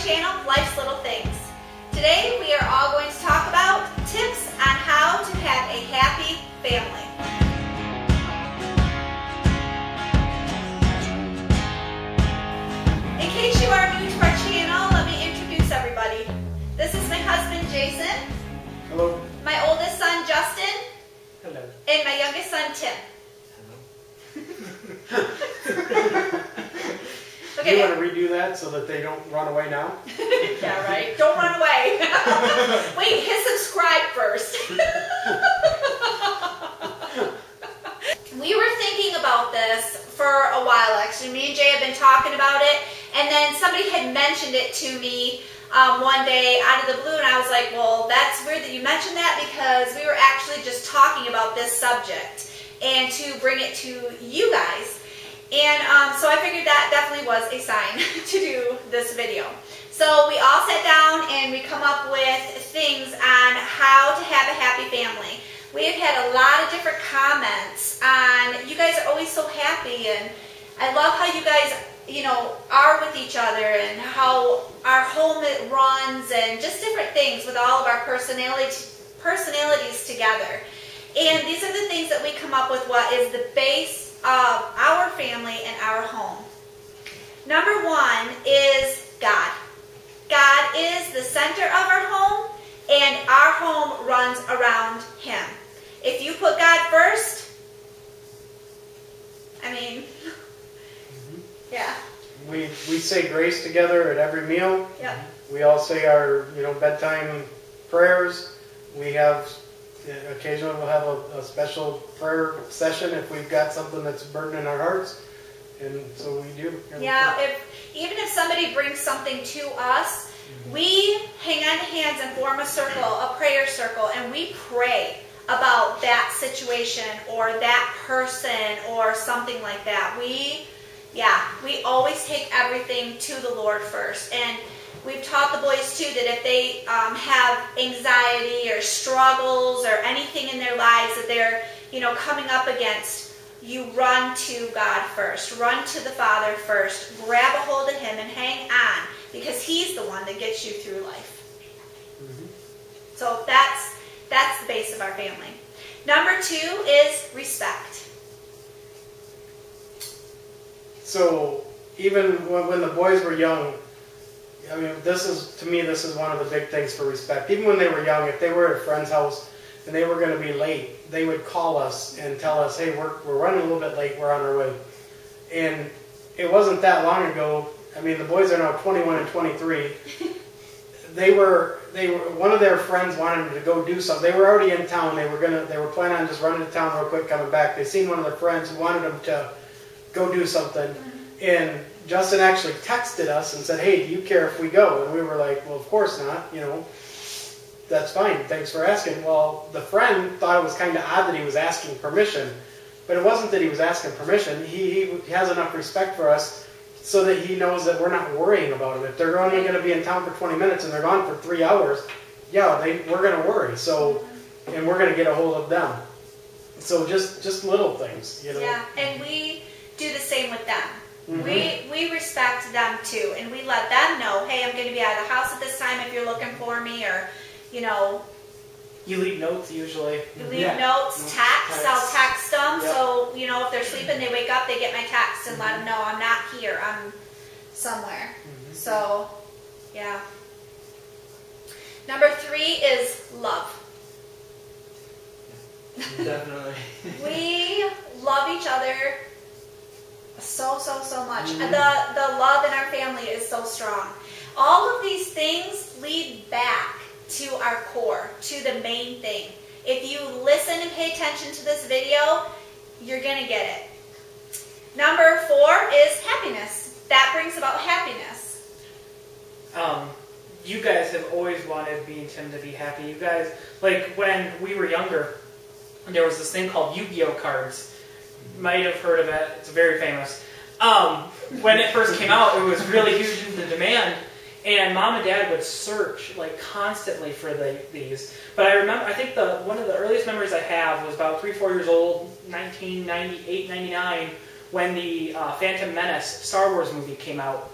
channel, Life's Little Things. Today we are all going to talk about tips on how to have a happy family. In case you are new to our channel, let me introduce everybody. This is my husband Jason. Hello. My oldest son Justin. Hello. And my youngest son Tim. Hello. Okay. Do you want to redo that so that they don't run away now? Yeah, right. Don't run away. Wait, hit subscribe first. We were thinking about this for a while, actually. Me and Jay have been talking about it, and then somebody had mentioned it to me one day out of the blue, and I was like, well, that's weird that you mentioned that, because we were actually just talking about this subject and to bring it to you guys. And so I figured that definitely was a sign to do this video. So we all sat down and we come up with things on how to have a happy family. We have had a lot of different comments on, you guys are always so happy, and I love how you guys, you know, are with each other, and how our home runs, and just different things with all of our personalities together. And these are the things that we come up with, what is the base of our family and our home. Number one is God. God is the center of our home, and our home runs around Him. If you put God first, I mean, yeah. We say grace together at every meal. Yep. We all say our bedtime prayers. We have occasionally we'll have a special prayer session if we've got something that's burdening our hearts, and so we do. Yeah, even if somebody brings something to us, we hang on to hands and form a circle, a prayer circle, and we pray about that situation or that person or something like that. We always take everything to the Lord first. And we've taught the boys too that if they have anxiety or struggles or anything in their lives that they're coming up against, you run to God first. Run to the Father first. Grab a hold of Him and hang on, because He's the one that gets you through life. Mm-hmm. So that's the base of our family. Number two is respect. So even when the boys were young, I mean, to me, this is one of the big things for respect. Even when they were young, if they were at a friend's house and they were going to be late, they would call us and tell us, hey, we're running a little bit late, we're on our way. And it wasn't that long ago. I mean, the boys are now 21 and 23. One of their friends wanted them to go do something. They were already in town. They were planning on just running to town real quick, coming back. They seen one of their friends who wanted them to go do something. And Justin actually texted us and said, hey, do you care if we go? And we were like, well, of course not. That's fine. Thanks for asking. Well, the friend thought it was kind of odd that he was asking permission. But it wasn't that he was asking permission. He has enough respect for us so that he knows that we're not worrying about him. If they're only going to be in town for 20 minutes and they're gone for 3 hours, yeah, we're going to worry. So, and we're going to get a hold of them. So just little things, Yeah, and we do the same with them. Mm-hmm. We respect them too, and we let them know, hey, I'm going to be out of the house at this time if you're looking for me, or, You leave notes usually. You leave notes, text. I'll text them, Yep. so, if they're sleeping, they wake up, they get my text, and let them know I'm not here, I'm somewhere. So, yeah. Number three is love. Definitely. We love each other so much. And the love in our family is so strong. All of these things lead back to our core, to the main thing. If you listen and pay attention to this video, you're going to get it. Number four is happiness. That brings about happiness. You guys have always wanted me and Tim to be happy. You guys, like when we were younger, there was this thing called Yu-Gi-Oh cards. You might have heard of it. It's very famous. When it first came out, it was really huge in the demand. And Mom and Dad would search constantly for these. But I think one of the earliest memories I have was about 3-4 years old, 1998, 99, when the Phantom Menace Star Wars movie came out.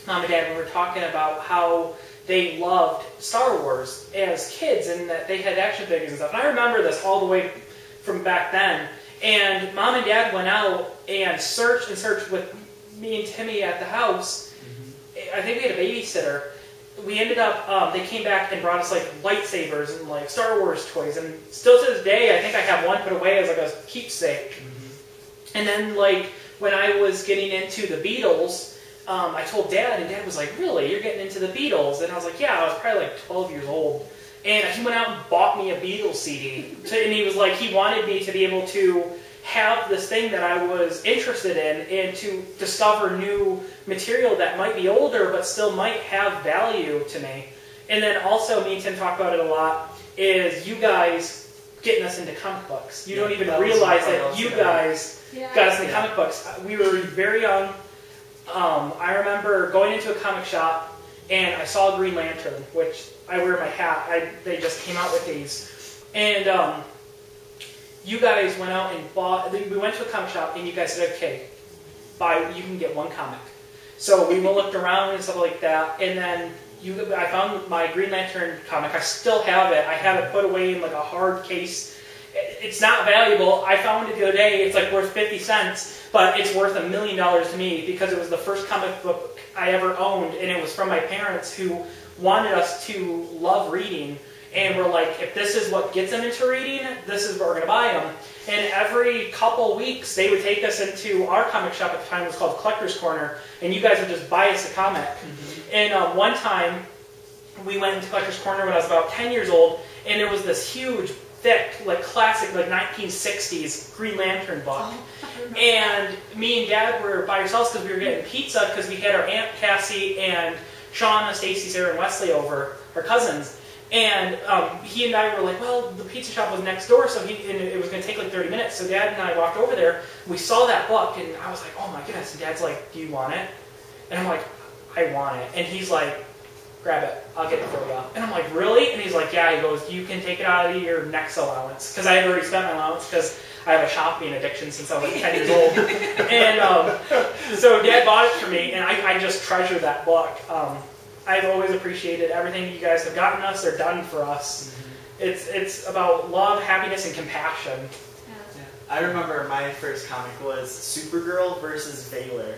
Mom and Dad, we were talking about how they loved Star Wars as kids and that they had action figures and stuff. And I remember this all the way from back then. And Mom and Dad went out and searched with me and Timmy at the house. I think we had a babysitter. We ended up, they came back and brought us like lightsabers and like Star Wars toys. And still to this day, I think I have one put away as like a keepsake. And then like when I was getting into the Beatles, I told Dad, and Dad was like, really? You're getting into the Beatles? And I was like, yeah, I was probably like 12 years old. And he went out and bought me a Beatles CD. And he was like, he wanted me to be able to have this thing that I was interested in and to discover new material that might be older but still might have value to me. And then also, me and Tim talk about it a lot, is you guys getting us into comic books. You don't even realize that you guys got us into comic books. We were very young. I remember going into a comic shop and I saw Green Lantern, which I wear my hat. They just came out with these. And you guys went out and bought, we went to a comic shop and you guys said, okay, you can get one comic. So we looked around and stuff like that, and then I found my Green Lantern comic. I still have it. I have it put away in like a hard case. It's not valuable. I found it the other day. It's like worth 50 cents, but it's worth $1 million to me because it was the first comic book I ever owned, and it was from my parents who wanted us to love reading. And we're like, if this is what gets them into reading, this is what we're going to buy them. And every couple weeks, they would take us into our comic shop at the time. It was called Collector's Corner. And you guys would just buy us a comic. And one time, we went into Collector's Corner when I was about 10 years old. And there was this huge, thick, like classic, like 1960s Green Lantern book. And me and Dad were by ourselves because we were getting pizza because we had our Aunt Cassie and Shauna, Stacy, Sarah, and Wesley over, our cousins. And he and I were like, well, the pizza shop was next door, so it was going to take like 30 minutes. So Dad and I walked over there. We saw that book, and I was like, oh my goodness. And Dad's like, do you want it? And I'm like, I want it. And he's like, grab it. I'll get it for you. And I'm like, really? And he's like, yeah. He goes, you can take it out of your next allowance. Because I had already spent my allowance because I have a shopping addiction since I was like 10 years old. And so Dad bought it for me, and I just treasure that book. I've always appreciated everything you guys have gotten us or done for us. It's about love, happiness, and compassion. Yeah. I remember my first comic was Supergirl versus Valor.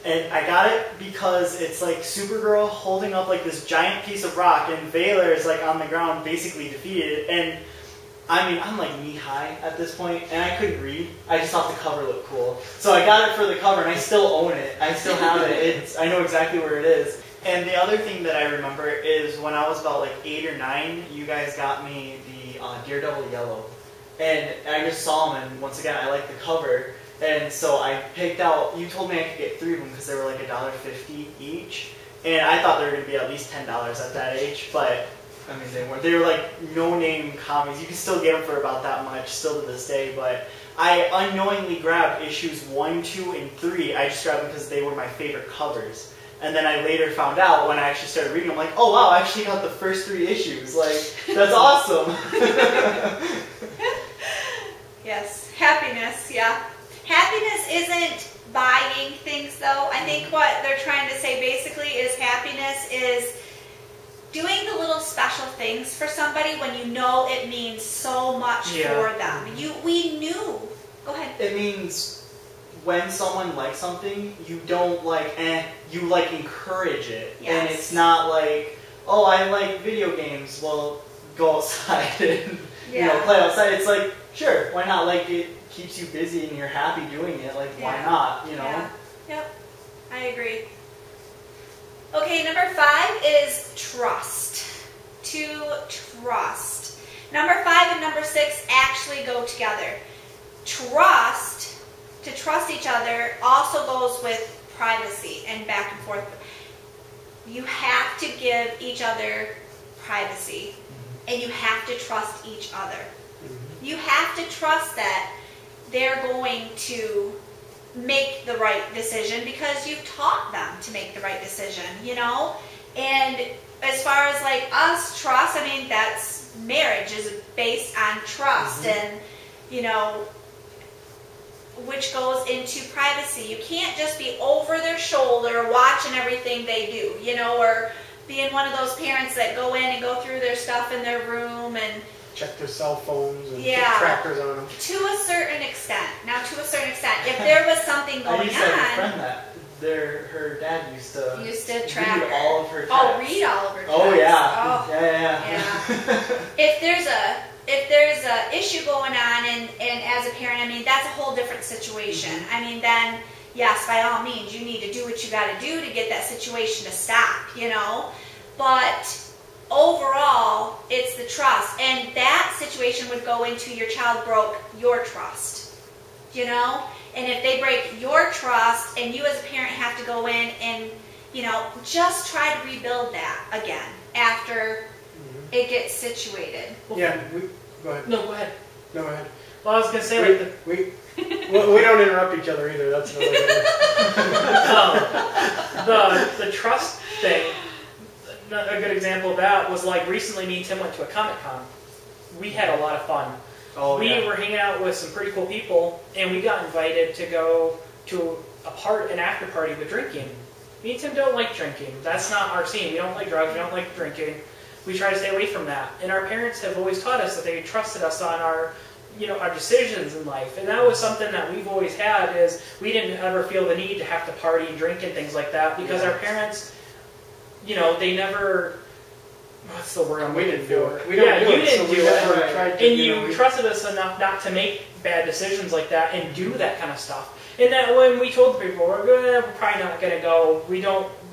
And I got it because it's like Supergirl holding up like this giant piece of rock, and Valor is like on the ground basically defeated. And I mean, I'm like knee-high at this point, and I couldn't read. I just thought the cover looked cool. So I got it for the cover, and I still own it. I still have it. I know exactly where it is. And the other thing that I remember is when I was about like 8 or 9, you guys got me the Daredevil Yellow. And I just saw them, and once again, I liked the cover. And so I picked out, you told me I could get 3 of them because they were like $1.50 each. And I thought they were going to be at least $10 at that age, but I mean, they weren't. They were like no-name comics. You can still get them for about that much, still to this day, but I unknowingly grabbed issues 1, 2, and 3. I just grabbed them because they were my favorite covers. And then I later found out when I actually started reading, I'm like, oh wow, I actually got the first 3 issues. Like, that's awesome. Yes, happiness, yeah. Happiness isn't buying things though. I think what they're trying to say basically is happiness is doing the little special things for somebody when you know it means so much for them. We knew. Go ahead. It means when someone likes something, you don't like, you like encourage it. Yes. And it's not like, oh, I like video games. Well, go outside and you know, play outside. It's like, sure, why not? Like, it keeps you busy and you're happy doing it. Like, why not? You know? Yeah. Yep. I agree. Okay, number 5 is trust. To trust. Number 5 and number 6 actually go together. Trust, to trust each other, also goes with privacy and back and forth. You have to give each other privacy, and you have to trust each other. You have to trust that they're going to make the right decision because you've taught them to make the right decision, you know? And as far as like us, trust, I mean, that's marriage is based on trust. And, you know, which goes into privacy. You can't just be over their shoulder watching everything they do, you know, or being one of those parents that go in and go through their stuff in their room and check their cell phones and Yeah. put trackers on them. to a certain extent. Now, to a certain extent, if there was something I going used to have a on, friend that her dad used to track read all of her texts. oh, read all of her texts. Oh yeah. Oh. Yeah. If there's a issue going on and as a parent, I mean, that's a whole different situation. Mm-hmm. I mean, then yes, by all means, you need to do what you got to do to get that situation to stop, you know. But overall, it's the trust, and that situation would go into your child broke your trust, you know. And if they break your trust, and you as a parent have to go in and, you know, just try to rebuild that again after it gets situated. Yeah, go ahead. No, go ahead. No, go ahead. Well, I was gonna say like We don't interrupt each other either. That's another the trust thing. A good example of that was like recently me and Tim went to a Comic-Con. We had a lot of fun. Oh, we yeah. were hanging out with some pretty cool people, and we got invited to go to an after party with drinking. Me and Tim don't like drinking. That's not our scene. We don't like drugs. We don't like drinking. We try to stay away from that. And our parents have always taught us that they trusted us on our decisions in life. And that was something that we've always had, is we didn't ever feel the need to have to party and drink and things like that, because our parents, they never, what's the word I'm We looking didn't do for? it. We don't Yeah, do you it, didn't so we do never it. tried to, And you know, you we- trusted us enough not to make bad decisions like that and do that kind of stuff. And that when we told the people, we're probably not going to go,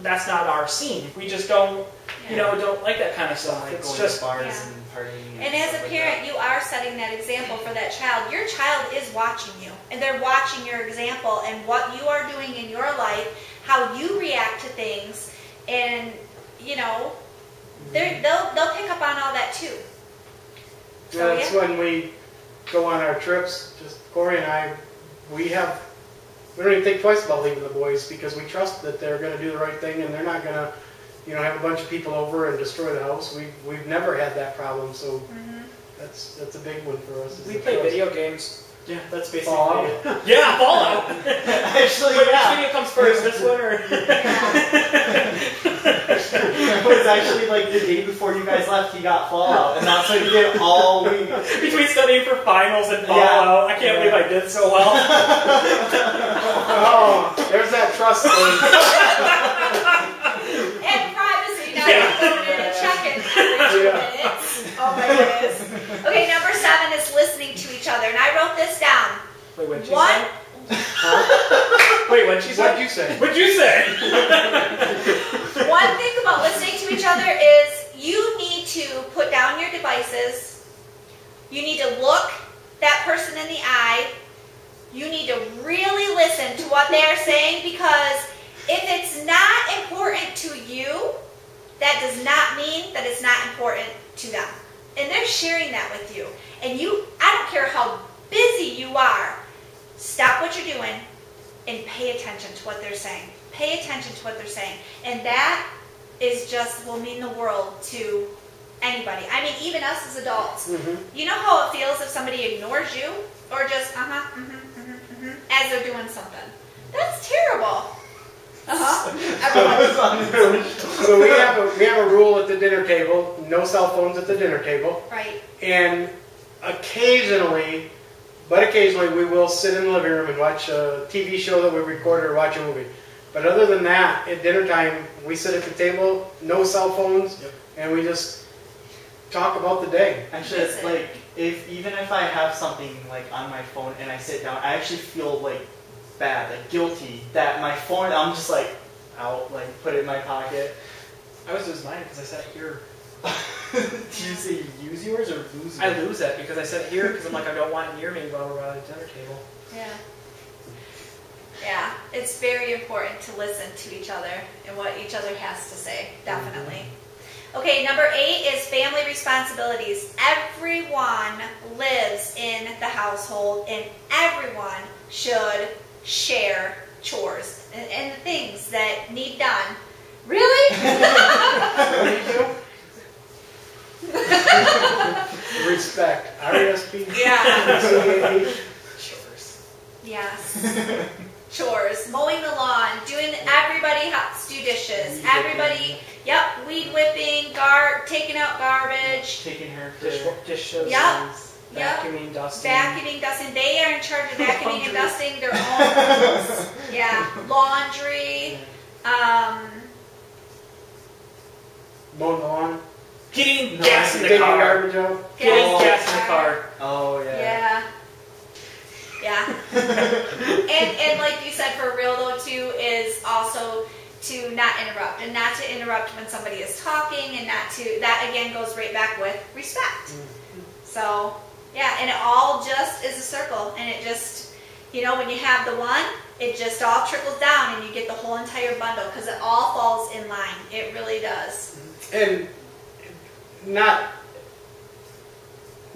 that's not our scene. We just don't, don't like that kind of stuff. Like It's going just, to bars Yeah. and partying. And as stuff a like parent, that. you are setting that example for that child. Your child is watching you, and they're watching your example and what you are doing in your life, how you react to things, and they'll pick up on all that too. So, That's when we go on our trips. Just Corey and I, we don't even think twice about leaving the boys, because we trust that they're going to do the right thing and they're not going to, have a bunch of people over and destroy the house. We've never had that problem, so that's a big one for us. is we the play trust. video games. Yeah, that's basically Fallout. it. Yeah, Fallout! Actually, Which yeah. video comes first, this one or? It was actually like the day before you guys left, he got Fallout, and that's what he did all week. Between studying for finals and Fallout, I can't believe I did so well. Oh, there's that trust thing. And privacy. Now you go in and check it every 2 minutes. Oh my goodness. Okay, number 7 is listening to each other, and I wrote this down. Wait, what'd she One. say? Wait, what'd she say? What'd you say? What'd you say? One thing about listening to each other is you need to put down your devices. You need to look that person in the eye. You need to really listen to what they are saying, because if it's not important to you, that does not mean that it's not important to them. And they're sharing that with you. And I don't care how busy you are, stop what you're doing and pay attention to what they're saying. Pay attention to what they're saying. And that will mean the world to anybody. I mean, even us as adults. You know how it feels if somebody ignores you or just as they're doing something? That's terrible. Everyone. So we have a rule at the dinner table: no cell phones at the dinner table. Right. And occasionally, we will sit in the living room and watch a TV show that we recorded or watch a movie. But other than that, at dinner time, we sit at the table, no cell phones, and we just talk about the day. Actually, it's like even if I have something like on my phone and I sit down, I actually feel like bad, like guilty that my phone. I'm just like out, like put it in my pocket. I was losing mine because I sat here. Did you say use yours or lose yours? I lose it because I sat here because I'm like, I don't want it near me while we're at the dinner table. Yeah. Yeah, it's very important to listen to each other and what each other has to say, definitely. Okay, number 8 is family responsibilities. Everyone lives in the household, and everyone should share chores and the things that need done. Really? Respect. RESP. Yeah. Chores. Yes. Chores, mowing the lawn, everybody has to do dishes. Weed Everybody, weed whipping, taking out garbage, Taking her Dishes. Yep. Vacuuming, dusting. vacuuming, dusting. They are in charge of vacuuming and dusting their own rooms. Yeah, laundry. Mowing the lawn. Getting No, gas in the Taking car. garbage out. Getting gas in the car. Oh yeah. Yeah. Yeah. and like you said, for real though too, is also to not interrupt, and not to interrupt when somebody is talking, and that again goes right back with respect. So yeah, and it all just is a circle, and it just, when you have the one, it just all trickles down and you get the whole entire bundle, because it all falls in line. It really does. And not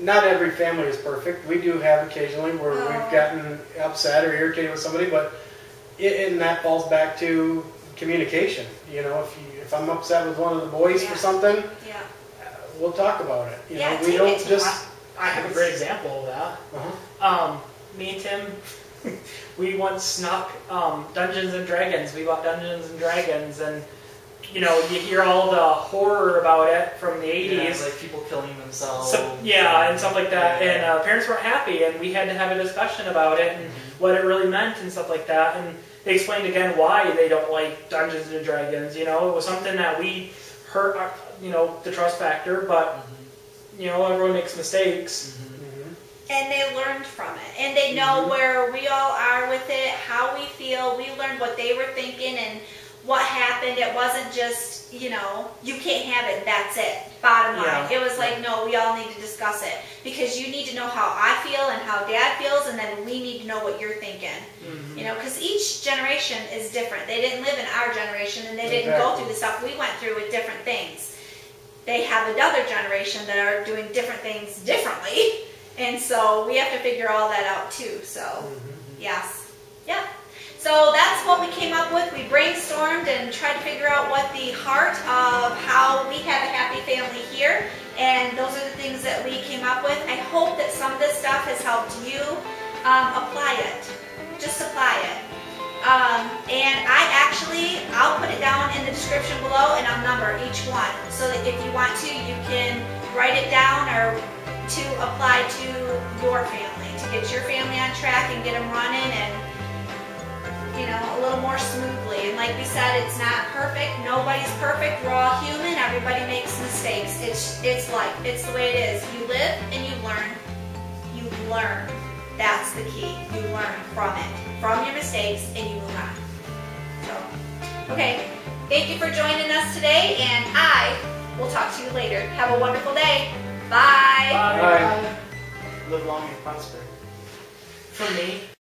every family is perfect. We do have occasionally where we've gotten upset or irritated with somebody, but and that falls back to communication. If I'm upset with one of the boys for something, we'll talk about it. Yeah, we take don't it. just. I have a great example of that. Me and Tim, we once snuck Dungeons and Dragons. We bought Dungeons and Dragons, and you hear all the horror about it from the 80s. Like people killing themselves. And stuff like that. And parents weren't happy, and we had to have a discussion about it and what it really meant and stuff like that. And they explained again why they don't like Dungeons and Dragons. It was something that we hurt, the trust factor, but everyone makes mistakes. And they learned from it. And they know where we all are with it, how we feel. We learned what they were thinking and what happened. It wasn't just, you can't have it, that's it. Bottom line. It was like, no, we all need to discuss it. Because you need to know how I feel and how Dad feels, and then we need to know what you're thinking. Because each generation is different. They didn't live in our generation, and they didn't go through the stuff we went through with different things. They have another generation that are doing different things differently. And so we have to figure all that out too. So, yes. Yep. So that's what we came up with. We brainstormed and tried to figure out what the heart of how we have a happy family here. And those are the things that we came up with. I hope that some of this stuff has helped you apply it. Just apply it. And I'll put it down in the description below, and I'll number each one. So that if you want to, you can write it down or to apply to your family, to get your family on track and get them running and, a little more smoothly. And like we said, it's not perfect. Nobody's perfect. We're all human. Everybody makes mistakes. It's life. It's the way it is. You live and you learn. You learn. That's the key. You learn from it, from your mistakes, and you move on. So, okay. Thank you for joining us today, and I will talk to you later. Have a wonderful day. Bye. Bye. Bye. Live long and prosper. For me,